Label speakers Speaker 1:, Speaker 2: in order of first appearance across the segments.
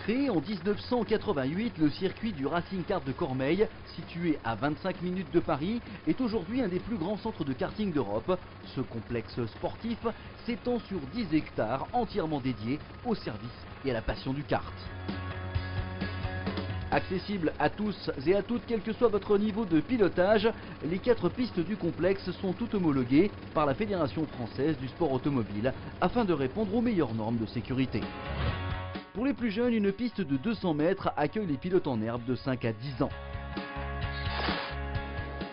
Speaker 1: Créé en 1988, le circuit du Racing Kart de Cormeilles, situé à 25 minutes de Paris, est aujourd'hui un des plus grands centres de karting d'Europe. Ce complexe sportif s'étend sur 10 hectares entièrement dédiés au service et à la passion du kart. Accessible à tous et à toutes, quel que soit votre niveau de pilotage, les 4 pistes du complexe sont toutes homologuées par la Fédération française du sport automobile afin de répondre aux meilleures normes de sécurité. Pour les plus jeunes, une piste de 200 mètres accueille les pilotes en herbe de 5 à 10 ans.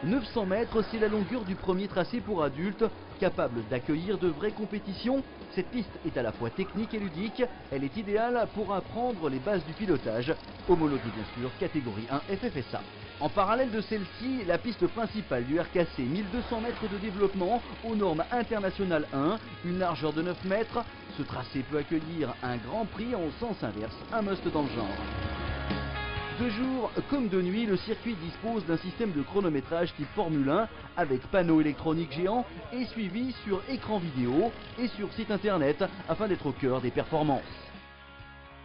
Speaker 1: 900 mètres, c'est la longueur du premier tracé pour adultes, capable d'accueillir de vraies compétitions. Cette piste est à la fois technique et ludique, elle est idéale pour apprendre les bases du pilotage, homologuée bien sûr, catégorie 1 FFSA. En parallèle de celle-ci, la piste principale du RKC, 1200 mètres de développement, aux normes internationales 1, une largeur de 9 mètres. Ce tracé peut accueillir un grand prix en sens inverse, un must dans le genre. De jour comme de nuit, le circuit dispose d'un système de chronométrage type Formule 1 avec panneau électronique géant et suivi sur écran vidéo et sur site internet afin d'être au cœur des performances.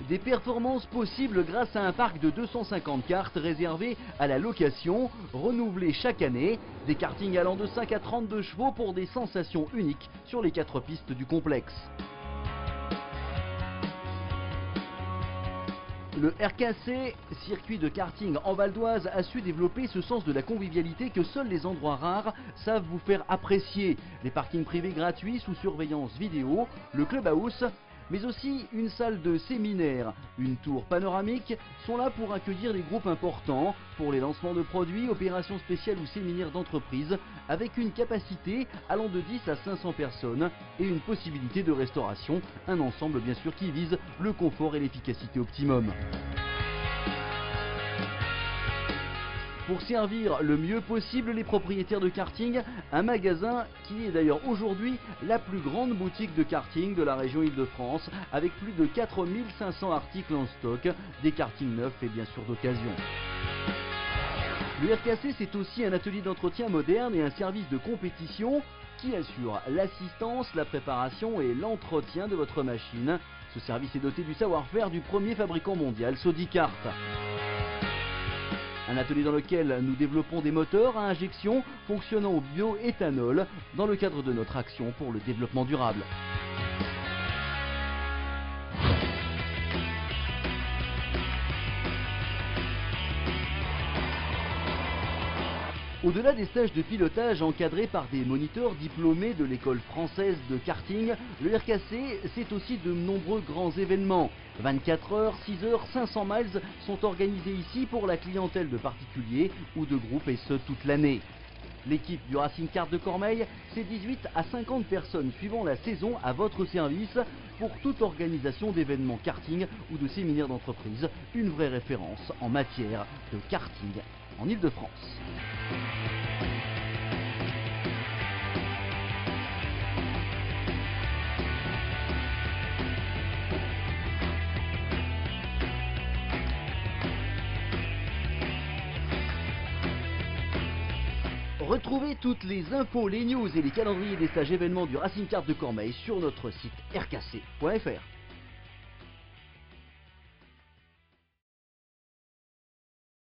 Speaker 1: Des performances possibles grâce à un parc de 250 karts réservés à la location, renouvelés chaque année, des kartings allant de 5 à 32 chevaux pour des sensations uniques sur les 4 pistes du complexe. Le RKC, circuit de karting en Val d'Oise, a su développer ce sens de la convivialité que seuls les endroits rares savent vous faire apprécier. Les parkings privés gratuits sous surveillance vidéo, le clubhouse, mais aussi une salle de séminaire, une tour panoramique sont là pour accueillir les groupes importants, pour les lancements de produits, opérations spéciales ou séminaires d'entreprise, avec une capacité allant de 10 à 500 personnes et une possibilité de restauration, un ensemble bien sûr qui vise le confort et l'efficacité optimum. Pour servir le mieux possible les propriétaires de karting, un magasin qui est d'ailleurs aujourd'hui la plus grande boutique de karting de la région Île-de-France, avec plus de 4500 articles en stock, des kartings neufs et bien sûr d'occasion. Le RKC, c'est aussi un atelier d'entretien moderne et un service de compétition qui assure l'assistance, la préparation et l'entretien de votre machine. Ce service est doté du savoir-faire du premier fabricant mondial, Sodicart. Un atelier dans lequel nous développons des moteurs à injection fonctionnant au bioéthanol dans le cadre de notre action pour le développement durable. Au-delà des stages de pilotage encadrés par des moniteurs diplômés de l'école française de karting, le RKC, c'est aussi de nombreux grands événements. 24 heures, 6 heures, 500 miles sont organisés ici pour la clientèle de particuliers ou de groupes et ce toute l'année. L'équipe du Racing Kart de Cormeilles, c'est 18 à 50 personnes suivant la saison à votre service pour toute organisation d'événements karting ou de séminaires d'entreprise, une vraie référence en matière de karting en Île-de-France. Retrouvez toutes les infos, les news et les calendriers des stages événements du Racing Kart de Cormeilles sur notre site rkc.fr.